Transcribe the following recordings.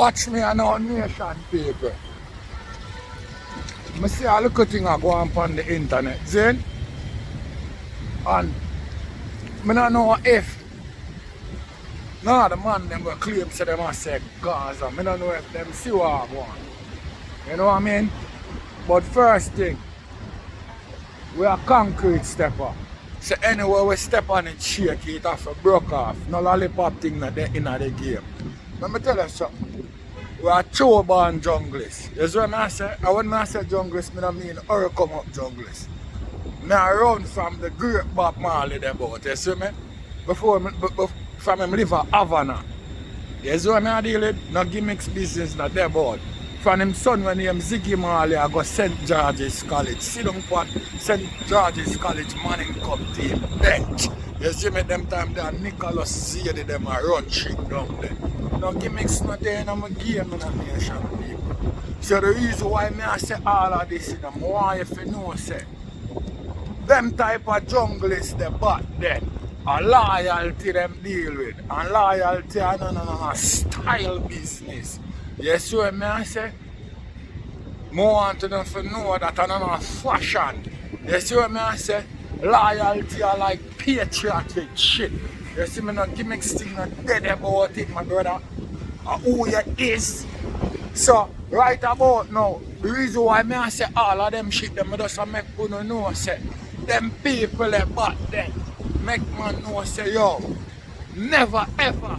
Watch me and our nation people. I see a little thing I go on the internet, see? And I don't know if none of the man them will claim to them and say Gaza. I don't know if them see what I want. You know what I mean? But first thing, we are concrete stepper. So anywhere we step on it, shake it off, broke off. No lollipop thing in the game. Let me tell you something. We are true-born junglers. You see what I say? And when I say junglers, I don't mean or come up junglers. I run from the great Bob Marley there about, you see me? Before from him live at Havana. You see what I deal with? No gimmicks business not there about. From him son when he Ziggy Marley I go St. George's College. Sit down for St. George's College Manning Cup team bench. You see me them time there Nicholas Zady them a run shit down there. No gimmicks not there in my game in the nation people. So the reason why I say all of this I want you to know say them type of junglers they back then. A loyalty them deal with. And loyalty and no style business. You see what I say? I want them to know that I'm not fashion. You see what I say? Loyalty are like patriotic shit. You see me not gimmicks thing not dead about it, my brother. Who you is. So right about now, the reason why I say all of them shit them just make you know say them people that back then make man know say yo, never ever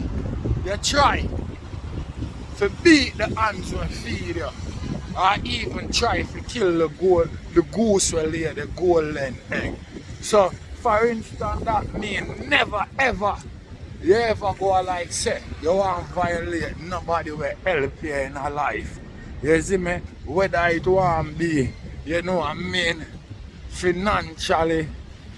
you try to beat the hands will feed you, or even try to kill the goose will lay the golden egg. So for instance that mean never ever you ever go like say you want to violate nobody will help you in a life. You see me? Whether it want be, you know what I mean, financially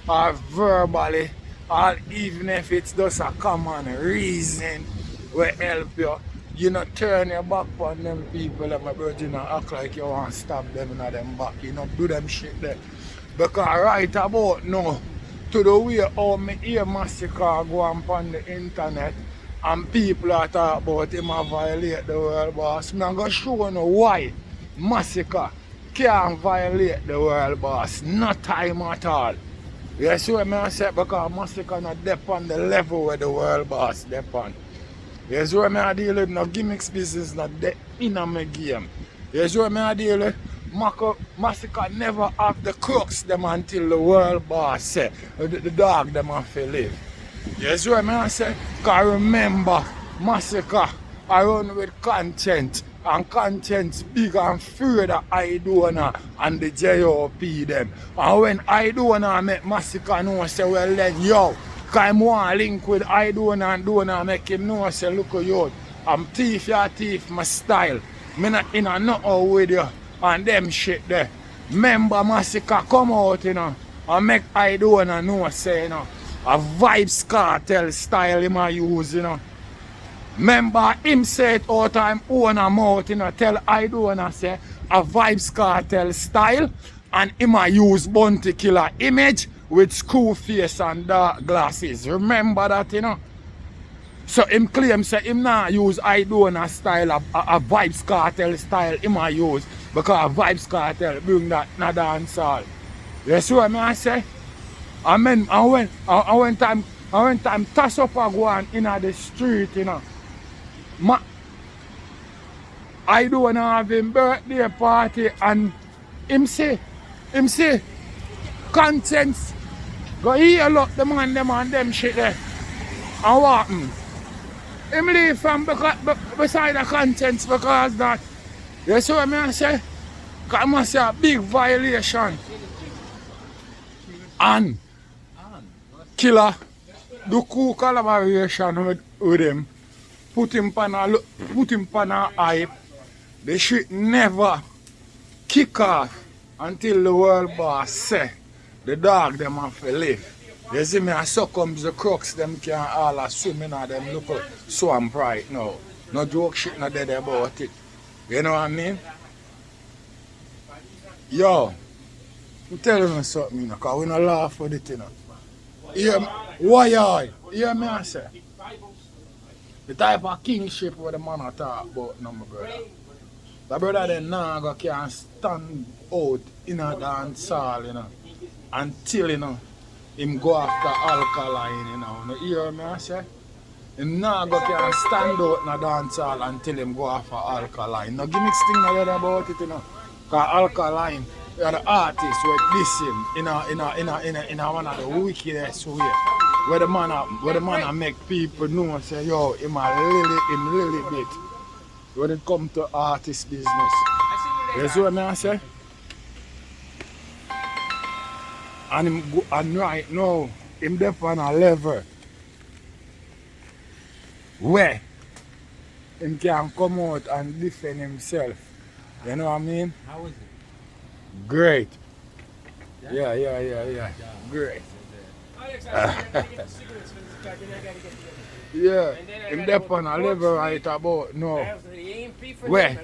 or verbally, or even if it's just a common reason will help you. You know, turn your back on them people and my brother, you know, act like you want to stab them in them back. You know, do them shit there. Because right about now, to the way how me hear masicka go on the internet and people are talking about him a violate the world boss, I'm going to show you why masicka can't violate the world boss. No time at all. You see what I say? Because masicka not dep on the level where the world boss dep on. You see what I deal with? No gimmicks business not in my game. You see what I deal with? Masicka never have the crooks them until the world boss say the dog them have to live. You see what I say? Because remember, masicka I run with content, and content's big and further I donor and the JOP them. And when I donor make masicka know say well then yo, because I want to link with I donor and donor make him know say look at you, I'm thief ya thief my style. Me not in a nothing with you and them shit there. Remember masicka come out you know and make I donor know say you know a Vybz cartel style him a use you know. Remember him say it all time own a mouth you know tell I donor say a Vybz cartel style and him a use bounty killer image with screw face and dark glasses. Remember that you know. So him claim say him not use I donor style a Vybz cartel style him a use because Vybz cartel bring that na dance all. You see what I say? I when time toss up a go on in the street, you know. I don't have him birthday party and him say, contents go heal up the man them and them shit there. And what him? Him leave from beside the contents because that. You see what I say? Because I must say a big violation. And killer do cool collaboration with him. Put him on a hype. The shit never kick off until the world boss say the dog them have to live. You see me, and so comes the crooks them can all swim in and them look swamp right now. No joke shit not dead about it. You know what I mean? Yo, I'm telling you something, you know, because we don't laugh for it, you know. Yeah, why I? Hear me I say? The type of kingship where the man a talk about now, my brother. The brother then now go can stand out in a dance hall, you know, until, you know, him go after alkaline, you know. You hear me I say? Him now go can stand out in a dance hall until him go after alkaline. No gimmicks thing no there about it, you know. Cause alkaline, you are the artist who diss him in a one of the wickedest way. Where the man a make people know say yo him a lily bit when it come to artist business. You see what I say? And right now him there on a level where him can come out and defend himself. You know what I mean? How is it? Great. Yeah. Great. Yeah, him there on a level right about now. Where?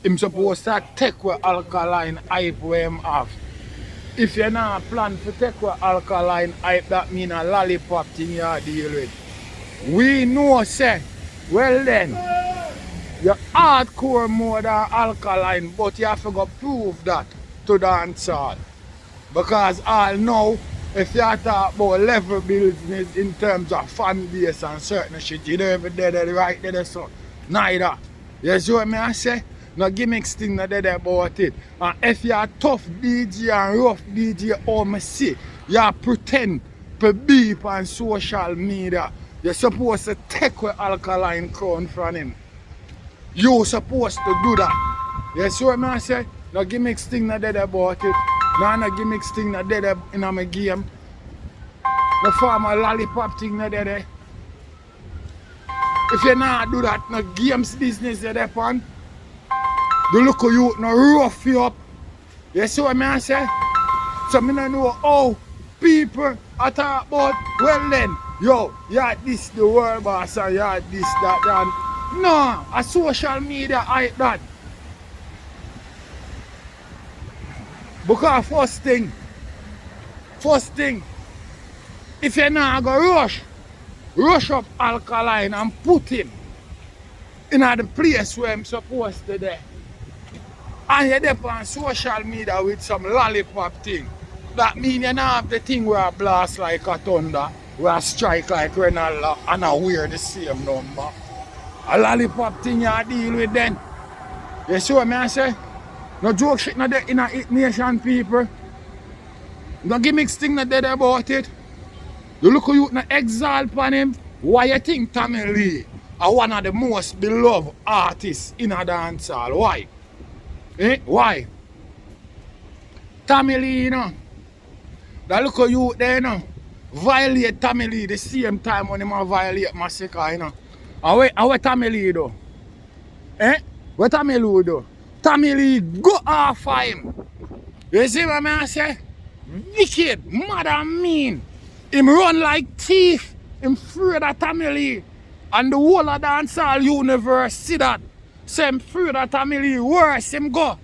Him supposed to take with alkaline hype where him have. If you not plan to take with alkaline hype, that mean a lollipop thing you deal with. We know say, well then, you're hardcore more than alkaline, but you have to go prove that to the dancehall. Because all now, if you talk about level business in terms of fan base and certain shit, you don't even do that right there, so neither. You see what I say? No gimmicks thing not there about it. And if you're a tough DJ and rough DJ, how I see, you pretend to be on social media. You're supposed to take with alkaline crown from him. You're supposed to do that. You see what I say? No gimmicks thing not there about it. No gimmicks thing not there in my game. No formal lollipop thing not there. If you not do that, no games business you there on. The look of you no rough you up. You see what I say? So I don't know how people are talk about, well then, yo, you are this the world boss and you are this, that, and no, a social media hype that. Because first thing, if you not go rush up alkaline and put him in the place where I'm supposed to be. And you're there on social media with some lollipop thing. That means you don't have the thing where I blast like a thunder, where I strike like Renala and I wear the same number. A lollipop thing you deal with then. You see what I say? No joke shit not there in a Hit Nation people. No gimmicks thing not there about it. You look at you not exalt on him. Why you think Tommy Lee are one of the most beloved artists in a dancehall? Why? Why? Tommy Lee, you know. That look at you there, you know. Violate Tommy Lee the same time when him violate Masicka, you know. And where Tommy Lee though? What Tommy Lee do? Tommy Lee go off of him. You see what I say? Wicked, mad and mean. Him run like thief. Him afraid of Tommy Lee. And the whole of the dancehall universe see that. So him afraid of Tommy Lee. Worse, him go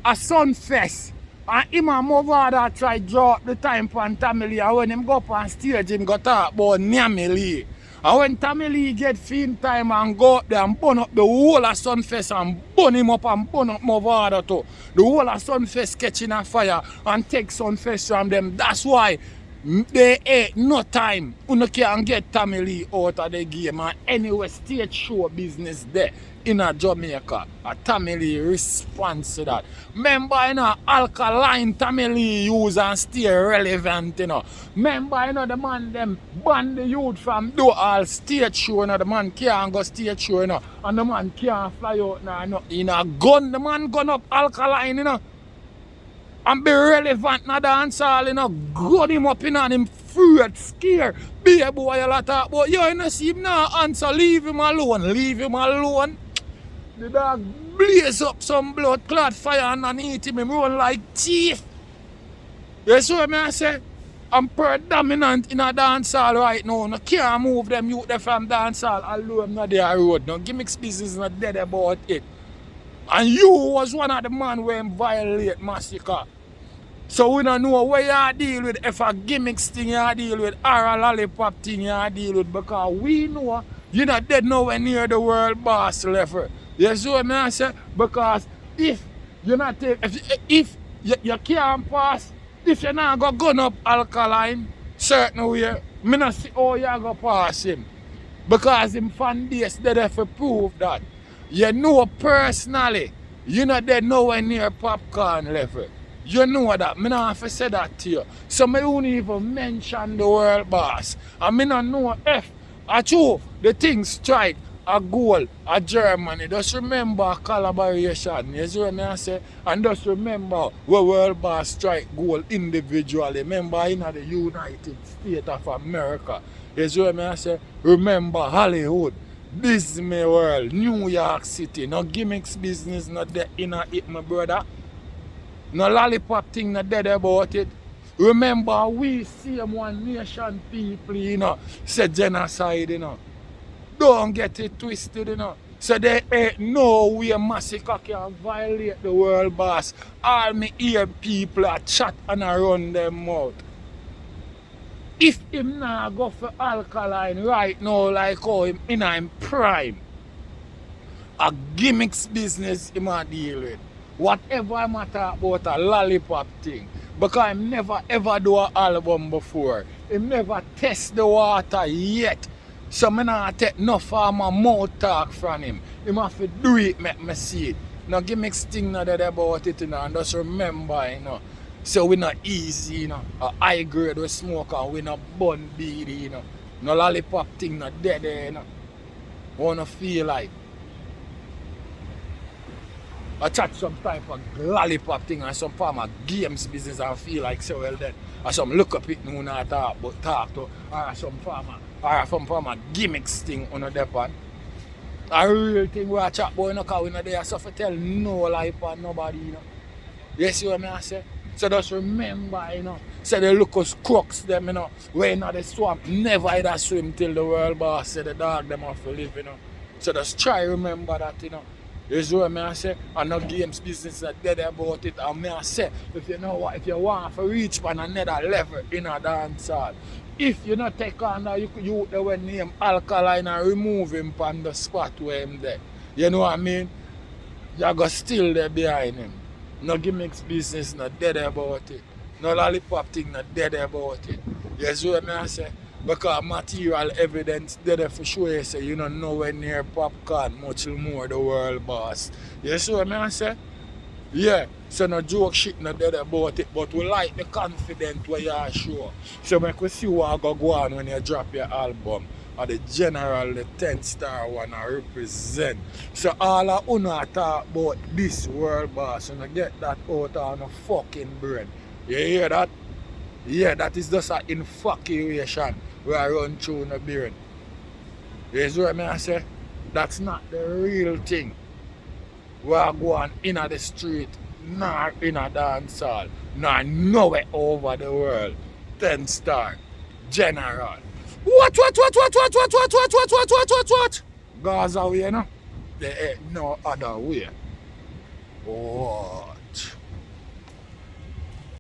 a Sunfest. And him and Movada try draw up the time for Tommy Lee. And when him go up on stage, him go talk about Nyami Lee. And when Tommy Lee get film time and go up there and burn up the whole of Sunfest and burn him up and burn up Movada too. The whole of Sunfest catching a fire and take Sunfest from them. That's why they ain't no time. You can get Tommy Lee out of the game. And anyway, stage show business there in Jamaica. And Tommy Lee responds to that. Remember, you know, alkaline Tommy Lee use and stay relevant, you know. Remember, you know, the man them ban the youth from do all stage show, you know. The man can't go stage show, you know. And the man can't fly out now, you know. In a gun, the man gun up alkaline, you know. And be relevant in the dancehall, you know. Gun him up, you know, and him afraid, scared. Be a boy, you talk about, yo, you know, see him now answer, leave him alone, leave him alone. The dog blaze up some blood clot fire underneath him, run like thief. You see what I say? I'm predominant in a dancehall right now. No can't move them youth from dancehall alone not their road. No gimmicks business not dead about it. And you was one of the man where violate masicka. So we don't know where you deal with, if a gimmicks thing you deal with, or a lollipop thing you deal with, because we know you're not dead nowhere near the world boss level. You see what I say? Because if you're not if you can't pass, if you're not go gun up alkaline, certain way, me not see how you go pass him. Because him fan days there for prove that. You know personally, you're not dead nowhere near popcorn level. You know that. Me not have to say that to you. So me don't even mention the world boss. And me not know if true the thing strike a goal a Germany. Just remember collaboration. You see what I say? And just remember where world boss strike goal individually. Remember in the United States of America. You see what I say? Remember Hollywood, Disney World, New York City. No gimmicks business not there in it, my brother. No lollipop thing not dead about it. Remember, we same one nation people, you know, say genocide, you know. Don't get it twisted, you know. So there ain't no way masicka can violate the world boss. All me hear people a chat and a run them mouth. If him now go for alkaline right now, like how him in him prime, a gimmicks business him a deal with. Whatever I'm talk about a lollipop thing. Because I never ever do an album before. He never test the water yet. So I not take no farmer mouth talk from him. He have to do it, make me see it. No gimmicks thing not that about it, you know, and just remember, you know. So we not easy, you know. A high grade we smoke and we not bun beady, you know. No lollipop thing not dead there, you know. Wanna feel like I chat some type of lollipop thing and some form of games business and feel like so well then. Or some look up it no not talk but talk to, or some form of gimmicks thing on the depot. A real thing we a chat boy no, cause we not there so for tell no lie for nobody, you know. You see what I say? So just remember, you know, say the Lucas crooks them, you know, where in the swamp, never either swim till the world boss say the dog them have to live, you know. So just try remember that, you know. You see what I say? And no games business that dead about it. And I say, if you know what, if you want to reach on another level in a dance hall, if you not take on that, you the name alkaline and remove him from the spot where him there. You know what I mean? You go still there behind him. No gimmicks business not dead about it. No lollipop thing not dead about it. You see what I say? Because material evidence there for sure you say you don't know nowhere near popcorn, much more the world boss. You see what I say? Yeah, so no joke shit not dead about it, but we like the confident where you are sure. So make we see what go on when you drop your album. Or the general, the 10th star one I represent. So all of you talk about this world boss and get that out on a fucking brain. You hear that? Yeah, that is just an infatuation where I run through the brain. You see what I say? That's not the real thing. Where I go on in the street, nor in a dance hall, nor nowhere over the world. 10 star, general. What? Gaza way, you know? There ain't no other way. Oh.